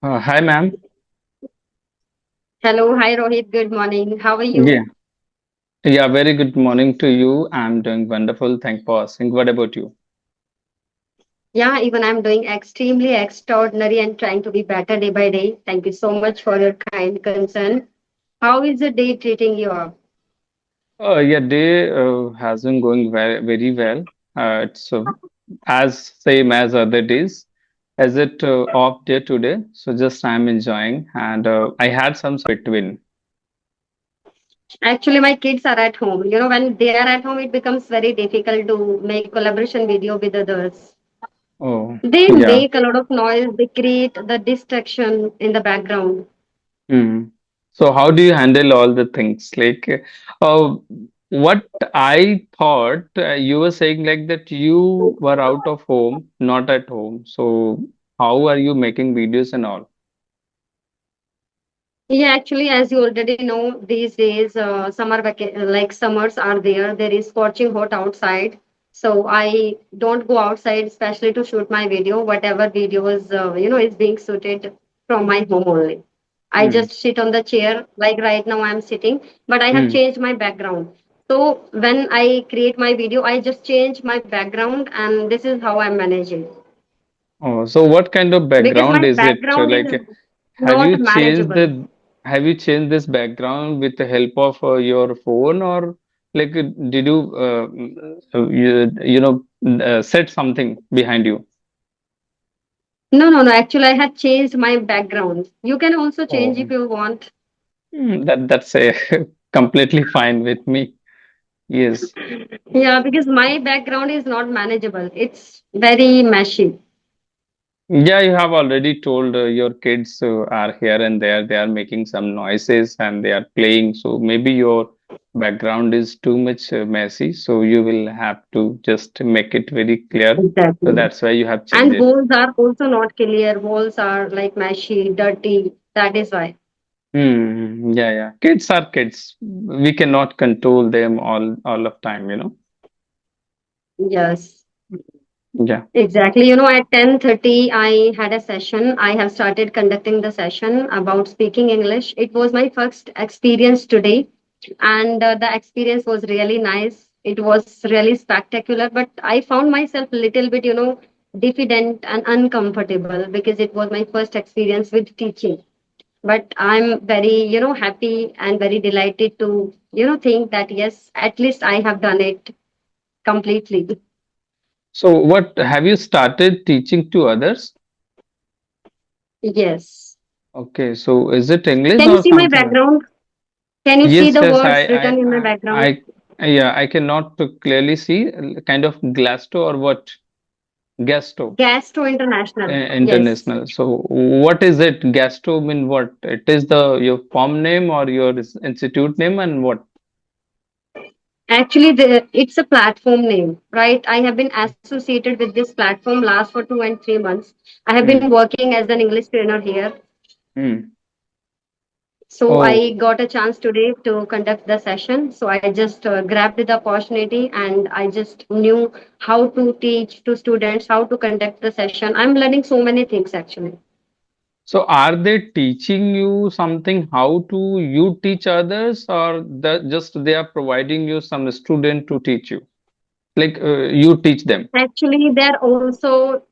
Hi, ma'am. Hello, hi Rohit. Good morning. How are Yeah, you? yeah, very good morning to you. I'm doing wonderful. Thanks for asking. What about you? Yeah, even I'm doing extremely extraordinary and trying to be better day by day. Thank you so much for your kind concern. How is the day treating you up? Yeah, day has been going very, very well. It's as same as other days. As it off day today, so just I'm enjoying, and I had some between. Actually, my kids are at home. When they are at home, it becomes very difficult to make collaboration video with others. Oh, They yeah. make a lot of noise. They create the distraction in the background. Mm. So how do you handle all the things? Uh, what I thought you were saying like that you were out of home, not at home. So how are you making videos and all? Yeah, actually, as you already know, these days like summers are there. There is scorching hot outside, so I don't go outside, especially to shoot my video. Whatever videos is being shooted from my home only. I Mm. just sit on the chair, like right now I'm sitting, but I have Mm. changed my background. So when I create my video, I just change my background, and this is how I'm managing Oh, so what kind of because my background is it? background is Have not you changed manageable. the have you changed this background with the help of your phone or did you set something behind you? No, no, no. Actually, I had changed my background. You can also change if Oh. you want. That's a completely fine with me. Yes. Yeah, because my background is not manageable. It's very meshy. Yeah, you have already told your kids are here and there. They are making some noises and they are playing. So maybe your background is too much messy. So you will have to just make it very clear. So Exactly. that's why you have changed And it. walls are also not clear. Walls are like meshy, dirty. That is why. Yeah, yeah. Kids are kids. We cannot control them all of time. Yes. Yeah. Exactly. At 10:30, I had a session. I have started conducting the session about speaking English. It was my first experience today, and the experience was really nice. It was really spectacular, but I found myself a little bit, diffident and uncomfortable because it was my first experience with teaching. But I'm very, happy and very delighted to, think that yes, at least I have done it completely. So what have you started teaching to others? Yes. Okay, so is it English Can you or see my something else? background? Can you see Yes, the yes, words written in my background? yeah, I cannot clearly see kind of Glasto or what? Gasto, Gastro International. Yes. international. So what is it? Gasto mean what? It is the your firm name or your institute name and what? Actually, it's a platform name, right? I have been associated with this platform last for 2 and 3 months. I have been Hmm. working as an English trainer here. Hmm. So I Oh, got a chance today to conduct the session. So I just grabbed the opportunity and I just knew how to teach to students, how to conduct the session. I'm learning so many things actually. so are they teaching you something how to you teach others or just they are providing you some student to teach you? You teach them. Actually, they're also,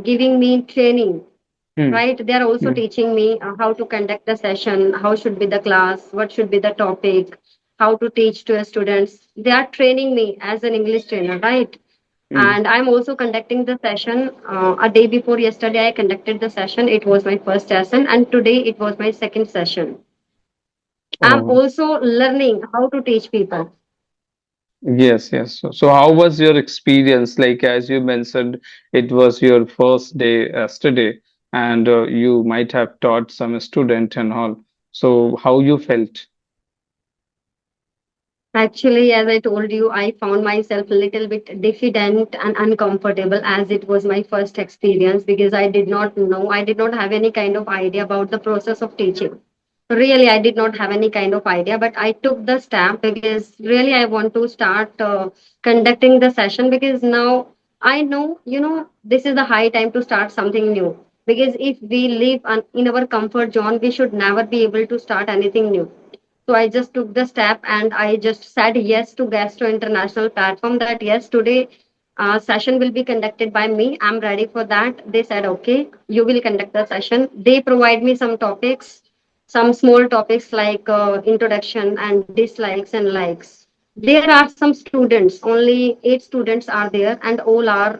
giving me training, Hmm. right? They're also Hmm. teaching me how to conduct the session, how should be the class, what should be the topic, how to teach to the students. They are training me as an English trainer, right? Hmm. And I'm also conducting the session. A day before yesterday, I conducted the session. It was my first session, and today it was my second session. I'm Oh, also learning how to teach people. yes, yes. So how was your experience? Like, as you mentioned, it was your first day yesterday, and you might have taught some student and all. So how you felt? Actually, as I told you, I found myself a little bit diffident and uncomfortable as it was my first experience because I did not know, I did not have any kind of idea about the process of teaching. Really, I did not have any kind of idea, but I took the step because really I want to start conducting the session because now I know, this is the high time to start something new. Because if we live in our comfort zone, we should never be able to start anything new. So I just took the step and I just said yes to Gastro International platform, that yes, today session will be conducted by me. I'm ready for that. They said, okay, you will conduct the session. They provide me some topics, some small topics like introduction and dislikes and likes. There are some students, only 8 students are there, and all are,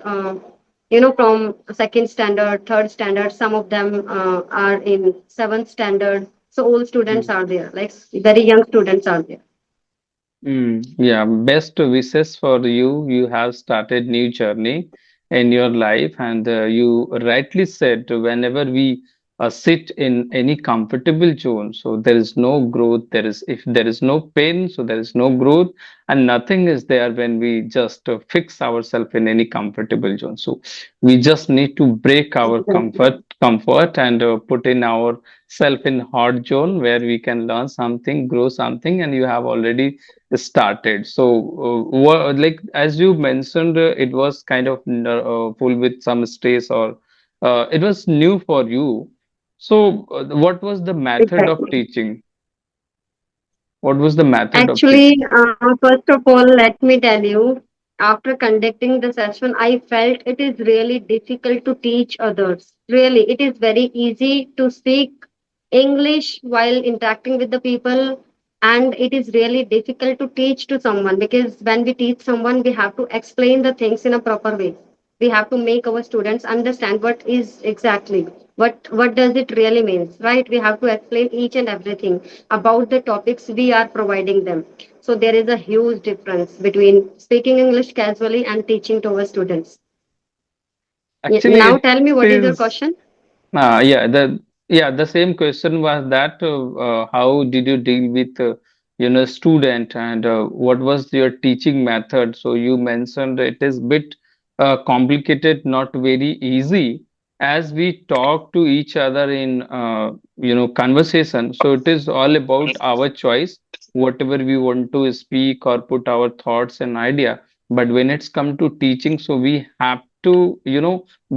from second standard, third standard. Some of them are in seventh standard. So all students are there, like very young students are there. Yeah, best wishes for you. You have started new journey in your life, and you rightly said whenever we sit in any comfortable zone, so there is no growth. There is if there is no pain, so there is no growth, and nothing is there when we just fix ourselves in any comfortable zone. So we just need to break our Exactly. comfort and put in our self in hot zone where we can learn something, grow something, and you have already started. So, like as you mentioned, it was kind of full with some stress, or it was new for you. So, what was the method of Exactly. teaching? What was the method of Actually, teaching? first of all, let me tell you, after conducting the session, I felt it is really difficult to teach others. Really, it is very easy to speak English while interacting with the people, and it is really difficult to teach to someone, because when we teach someone, we have to explain the things in a proper way. We have to make our students understand what is exactly, what does it really means, right? We have to explain each and everything about the topics we are providing them. So there is a huge difference between speaking English casually and teaching to our students. Actually, Now it tell me, what is your is. question? Yeah, the same question was that how did you deal with student, and what was your teaching method? So you mentioned it is bit complicated, not very easy, as we talk to each other in conversation. So it is all about our choice, whatever we want to speak or put our thoughts and idea. But when it's come to teaching, so we have to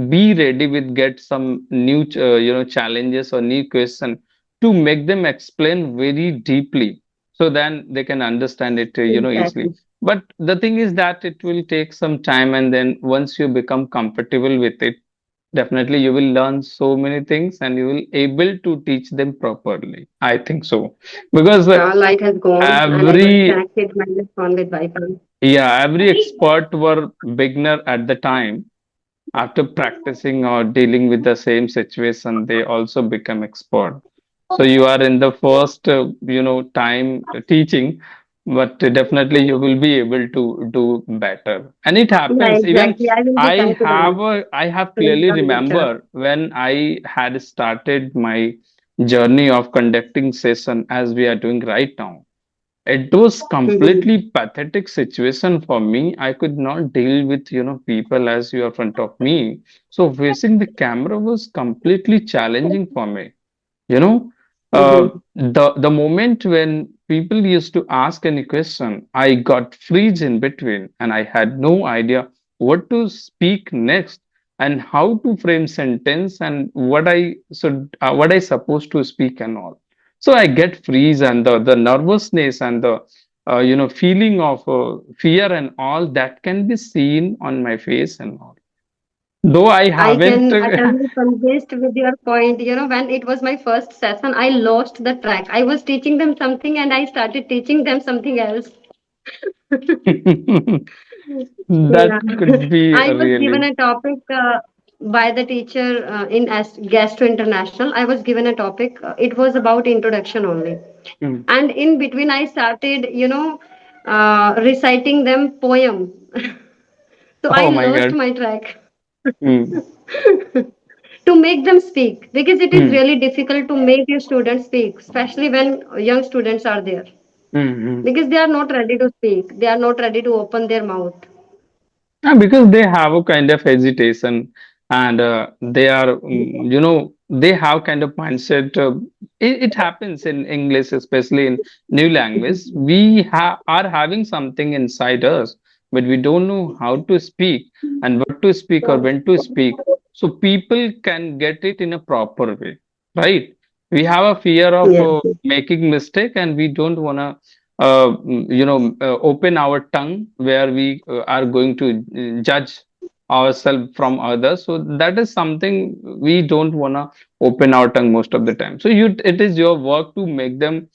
be ready with get some new challenges or new question to make them explain very deeply, so then they can understand it easily. Exactly. But the thing is that it will take some time, and then once you become comfortable with it, definitely you will learn so many things and you will able to teach them properly, I think so. Because Light has gone and I got every connected my phone with Wi-Fi. yeah, every expert were beginner at the time. After practicing or dealing with the same situation, they also become expert. So you are in the first, time teaching, but definitely you will be able to do better. And it Yeah, happens. Even exactly. I will be confident I have to clearly become better. remember when I had started my journey of conducting session as we are doing right now. It was Mhm. completely pathetic situation for me. I could not deal with, people as you are front of me. So facing the camera was completely challenging for me. You know, Mhm. the moment when people used to ask any question, I got freeze in between, and I had no idea what to speak next and how to frame sentence and what I supposed to speak and all. So I get freeze, and the nervousness and the feeling of fear and all that can be seen on my face and all. Though I I haven't. can utterly convinced with your point. When it was my first session, I lost the track. I was teaching them something and I started teaching them something else. Yeah. That could be I was given really. a topic by the teacher in Gastro International. I was given a topic. It was about introduction only. Mm. And in between, I started, reciting them poem. So I Oh my lost God. my track. Mm. To make them speak, because it is Mm. really difficult to make your students speak, especially when young students are there, Mm. because they are not ready to speak, they are not ready to open their mouth. Because they have a kind of hesitation, and they are, they have kind of mindset. It happens in English, especially in new language. Are having something inside us, but we don't know how to speak and what to speak or when to speak. so people can get it in a proper way, right? We have a fear of Yes. making mistake, and we don't want to open our tongue where we are going to judge ourselves from others. So that is something we don't want to open our tongue most of the time. So it is your work to make them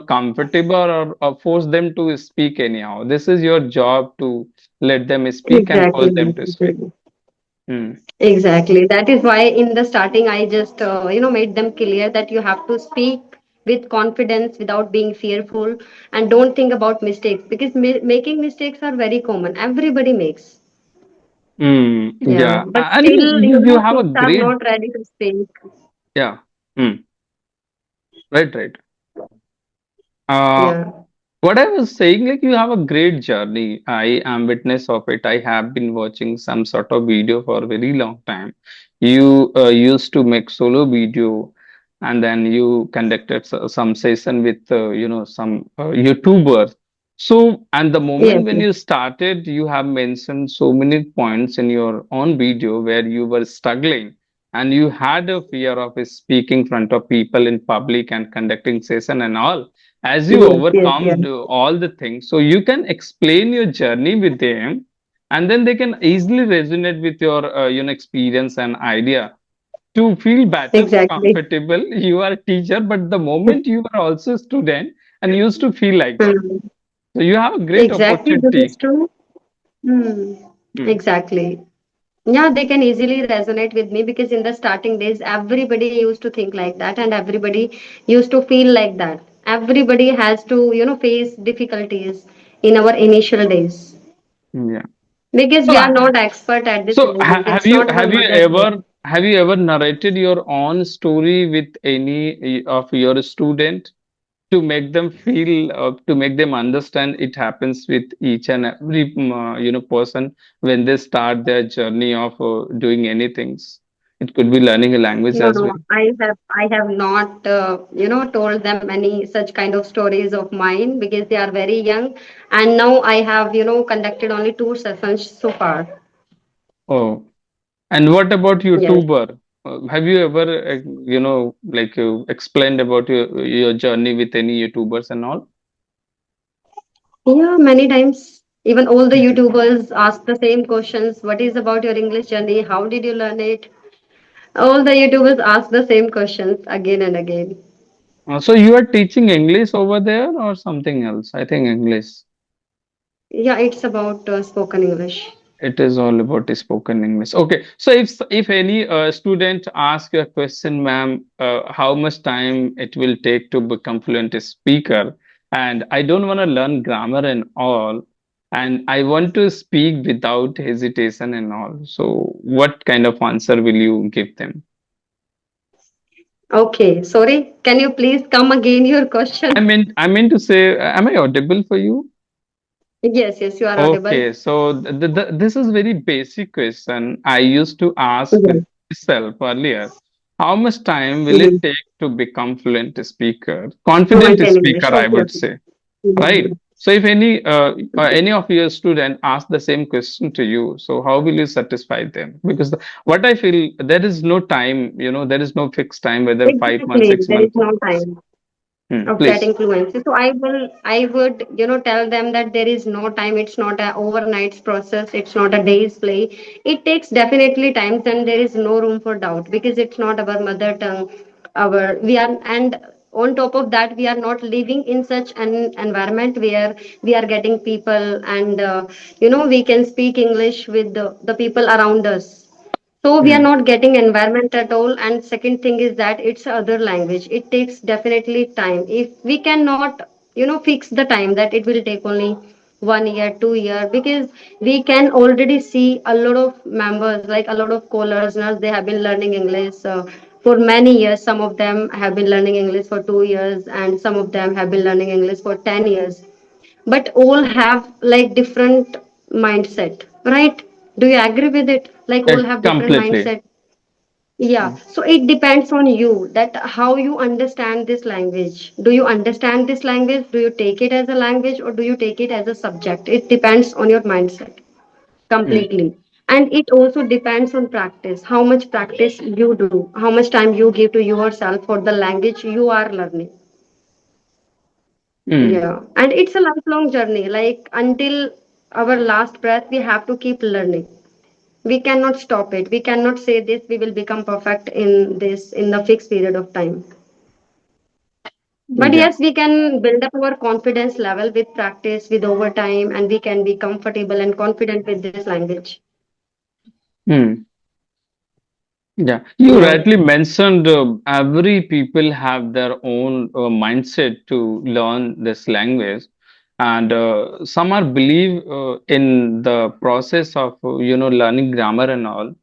comfortable, or force them to speak anyhow. This is your job to let them speak and Exactly. force them to speak. Hmm. Exactly. That is why in the starting I just made them clear that you have to speak with confidence without being fearful, and don't think about mistakes, because making mistakes are very common. Everybody makes. Yeah, Yeah, but and still, you have a kids are great, not ready to speak. yeah. Hmm. Right, right. Uh, Yeah. What I was saying, like you have a great journey. I am witness of it. I have been watching some sort of video for a very long time. You used to make solo video, and then you conducted some session with some YouTubers. So, and the Yes. moment when you started, you have mentioned so many points in your own video where you were struggling and you had a fear of speaking in front of people in public and conducting session and all. As you Yes. Yes. Yes. overcome all the things, so you can explain your journey with them, and then they can easily resonate with your experience and idea to feel better, Exactly. comfortable. You are a teacher, but the moment you are also a student and you used to feel like that, Hmm. so you have a great Exactly. This is opportunity. true. Hmm. Hmm. Exactly. Yeah, they can easily resonate with me, because in the starting days, everybody used to think like that, and everybody used to feel like that. Everybody has to, face difficulties in our initial days, Yeah. because So, we are not expert at this so language. have It's you not our have you mother tongue. ever narrated your own story with any of your student, to make them feel, to make them understand it happens with each and every person when they start their journey of doing anything. It could be learning a language No, as well. no, I have not, told them any such kind of stories of mine, because they are very young, and now I have, conducted only 2 sessions so far. Oh, and what about Yes. YouTuber? Have you ever like explained about your journey with any YouTubers and all? Yeah, many times. Even all the YouTubers ask the same questions. What is about your English journey? How did you learn it? All the YouTubers ask the same questions again and again. So you are teaching English over there or something else? I think English. Yeah, it's about spoken English. It is all about the spoken English. Okay, so if any student asks you a question, ma'am, how much time it will take to become fluent speaker, and I don't want to learn grammar and all, and I want to speak without hesitation and all. So, what kind of answer will you give them? Okay, sorry. Can you please come again your question? I meant to say, am I audible for you? Yes, yes, you are audible. Okay, so this is very basic question. I used to ask Yes. myself earlier, how much time will it Mhm. take to become fluent speaker? Confident Fluent in speaker, English. I Okay, would okay. say, right? Mhm. So if any of your student ask the same question to you, so how will you satisfy them? Because what I feel, there is no time, there is no fixed time, whether 5 months, Exactly. six There is months. no time of Please. getting fluency. So I would, tell them that there is no time. It's not a overnight process. It's not a day's play. It takes definitely times, and there is no room for doubt, because it's not our mother tongue. We are, and on top of that, we are not living in such an environment where we are getting people, and we can speak English with the people around us. So we are Hmm. not getting environment at all. And second thing is that it's other language. It takes definitely time. If we cannot, fix the time that it will take only 1 year, 2 year, because we can already see a lot of members, like a lot of co-learners, they have been learning English for many years. Some of them have been learning English for 2 years, and some of them have been learning English for 10 years. But all have like different mindset, right? Do you agree with it? Like all have different Completely. mindset. Yeah, Hmm. so it depends on you, that how you understand this language. Do you understand this language? Do you take it as a language, or do you take it as a subject? It depends on your mindset Hmm. completely. And it also depends on practice, how much practice you do, how much time you give to yourself for the language you are learning. Mm. Yeah, and it's a lifelong journey, like until our last breath we have to keep learning. We cannot stop it. We cannot say this we will become perfect in this in the fixed period of time. But Yeah. yes, we can build up our confidence level with practice, with overtime, and we can be comfortable and confident with this language. Mm. Yeah, you Yeah. rightly mentioned every people have their own mindset to learn this language, and some are believe in the process of learning grammar and all.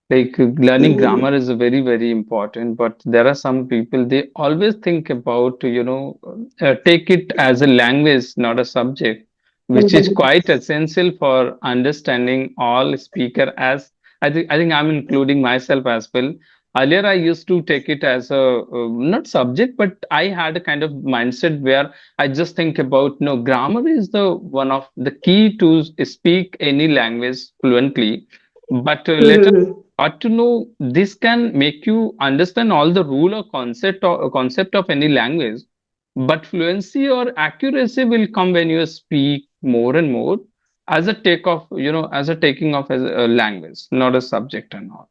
Like learning Mhm. grammar is very, very important, but there are some people they always think about, take it as a language, not a subject, which is Mhm. quite essential for understanding all speaker as I think I'm including myself as well. Earlier, I used to take it as a not subject, but I had a kind of mindset where I just think about no, grammar is the one of the key to speak any language fluently. But later Mhm. got to know this can make you understand all the rule or concept of any language, but fluency or accuracy will come when you speak more and more as a take of as a taking of as a language, not a subject and all.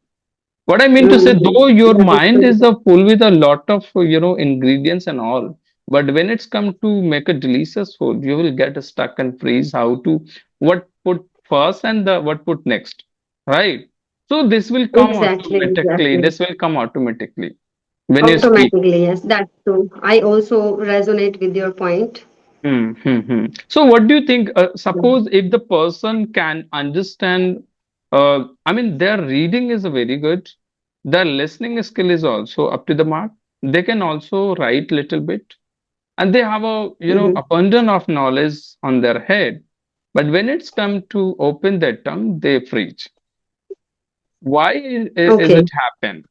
What I mean to say, Mhm. though your That is mind true. is full with a lot of ingredients and all, but when it's come to make a delicious food, you will get stuck and freeze how to what put first and the what put next, right? So this will come Exactly, automatically. exactly. This will come automatically when you speak. Automatically, yes, that's true. I also resonate with your point. Hmm, hmm, hmm. So, what do you think? Suppose if the person can understand, I mean, their reading is very good, their listening skill is also up to the mark. They can also write little bit, and they have a Mhm. abundance of knowledge on their head. But when it's come to open their tongue, they freeze. Why is Okay. it happen?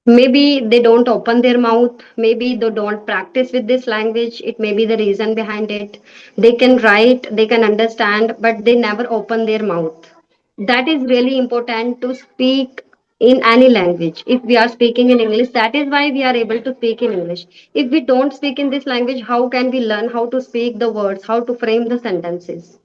Maybe they don't open their mouth. Maybe they don't practice with this language. It may be the reason behind it. They can write, they can understand, but they never open their mouth. That is really important to speak in any language. If we are speaking in English, that is why we are able to speak in English. If we don't speak in this language, how can we learn how to speak the words, how to frame the sentences?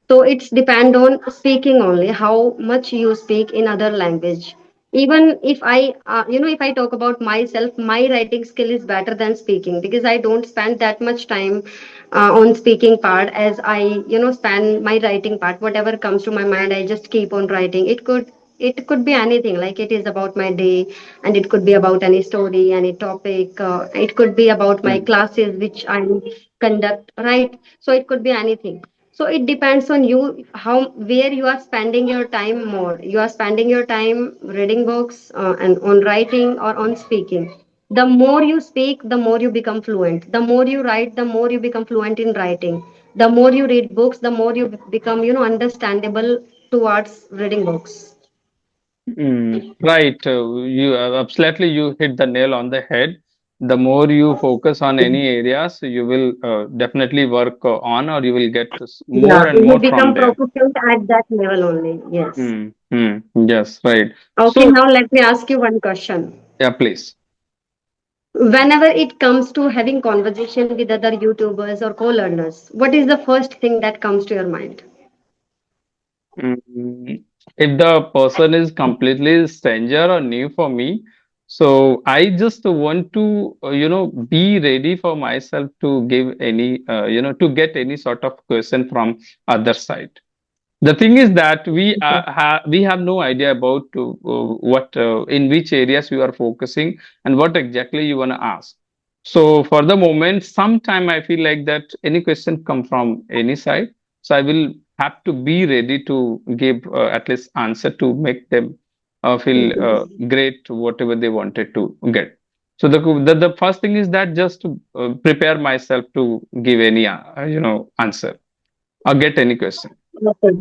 So it's depend on speaking only, how much you speak in other language. Even if if I talk about myself, my writing skill is better than speaking because I don't spend that much time on speaking part as I spend my writing part. Whatever comes to my mind, I just keep on writing. It could be anything, like it is about my day, and it could be about any story, any topic. It could be about my Hmm. classes which I conduct, right? So it could be anything. So it depends on you, how where you are spending your time more. You are spending your time reading books and on writing or on speaking. The more you speak, the more you become fluent. The more you write, the more you become fluent in writing. The more you read books, the more you become understandable towards reading books. Right, you absolutely you hit the nail on the head. The more you focus on any areas, you will definitely work on, or you will get Yeah, more and you will more become from there. proficient at that level only. Yes. Hmm. Hmm. Yes, right. Okay, So, now let me ask you one question. yeah, please. Whenever it comes to having conversation with other YouTubers or co-learners, what is the first thing that comes to your mind? Mm, if the person is completely stranger or new for me, so I just want to, be ready for myself to give any, to get any sort of question from other side. The thing is that we have no idea about what in which areas you are focusing and what exactly you want to ask. So for the moment, sometime I feel like that any question come from any side, so I will have to be ready to give at least answer to make them feel great whatever they wanted to get. So the first thing is that just to prepare myself to give any answer or get any question. Okay.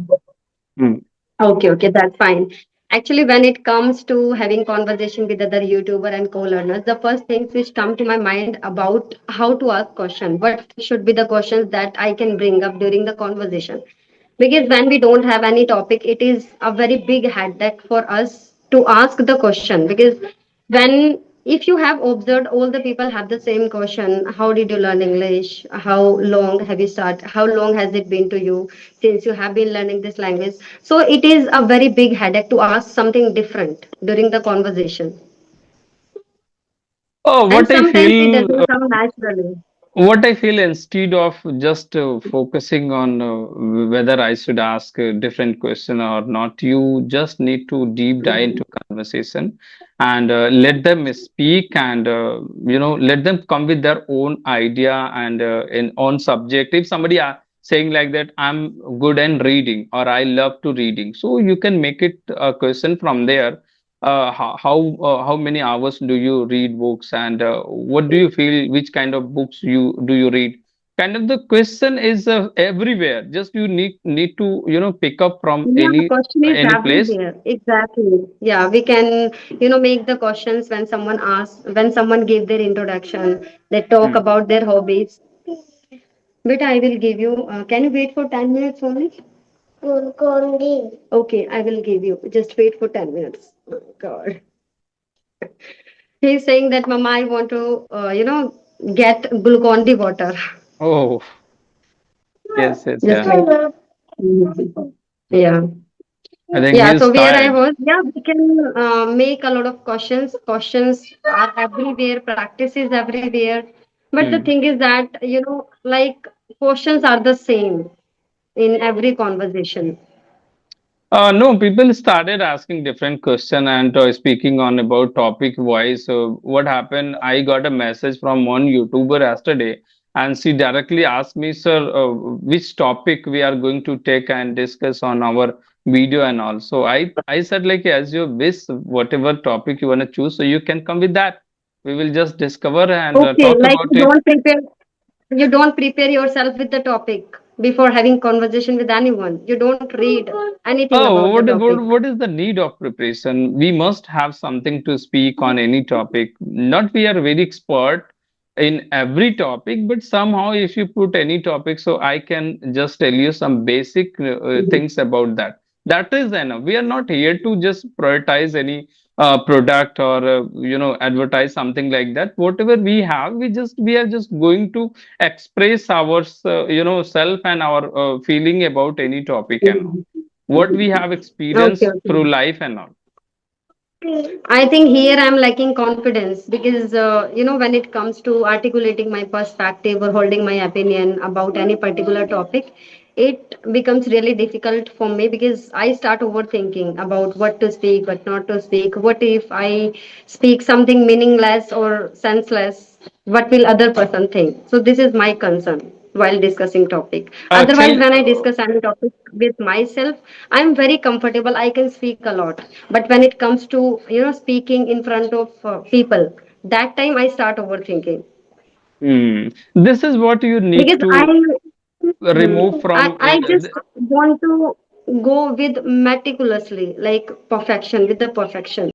Hmm. Okay, that's fine. Actually, when it comes to having conversation with other YouTuber and co-learners, the first things which come to my mind about how to ask question, what should be the questions that I can bring up during the conversation. Because when we don't have any topic, it is a very big headache for us to ask the question. Because when, if you have observed, all the people have the same question: how did you learn English, how long have you started, how long has it been to you since you have been learning this language. So it is a very big headache to ask something different during the conversation, Oh, and sometimes it doesn't come naturally. what I feel, instead of just focusing on whether I should ask a different question or not, you just need to deep dive into conversation and let them speak, and let them come with their own idea and in on subject. If somebody are saying like that, I'm good in reading or I love to reading, so you can make it a question from there. How many hours do you read books, and what do you feel, which kind of books you read? Kind of the question is everywhere, just you need to pick up from Yeah, question is any place. everywhere. Exactly. Yeah, we can, make the questions when someone asks, when someone give their introduction, they talk Hmm. about their hobbies. But I will give you, can you wait for 10 minutes only? Okay, I will give you. Just wait for 10 minutes. Oh, God. He's saying that, Mama, I want to, get glucon water. Oh, yes, yes, Just yeah. wait. Mhm. Yeah. I think Yeah, he's so where I tired. was, yeah, we can make a lot of questions. Questions are everywhere, practice is everywhere. But the Hmm. thing is that, like questions are the same in every conversation. No, people started asking different question and speaking on about topic wise. So what happened? I got a message from one YouTuber yesterday, and she directly asked me, "Sir, which topic we are going to take and discuss on our video and all." So I said like, as you wish, whatever topic you want to choose, so you can come with that. We will just discover and Okay, talk like about it. you don't prepare yourself with the topic before having conversation with anyone. You don't read anything Oh, about the topic. what is the need of preparation? We must have something to speak on any topic. Not we are very expert in every topic, but somehow if you put any topic, so I can just tell you some basic things about that. That is enough. We are not here to just prioritize any product or advertise something like that. Whatever we have, we are just going to express our self and our feeling about any topic and all, Mhm. what we have Okay, experienced okay. through life and all. I think here I'm lacking confidence because, when it comes to articulating my perspective or holding my opinion about any particular topic, it becomes really difficult for me because I start overthinking about what to speak, what not to speak. What if I speak something meaningless or senseless? What will other person think? So this is my concern while discussing topic. Otherwise, Tell when I discuss any topic with myself, I'm very comfortable. I can speak a lot. But when it comes to speaking in front of people, that time I start overthinking this is what you need because I to remove from I just want to go with meticulously, like perfection, with the perfection.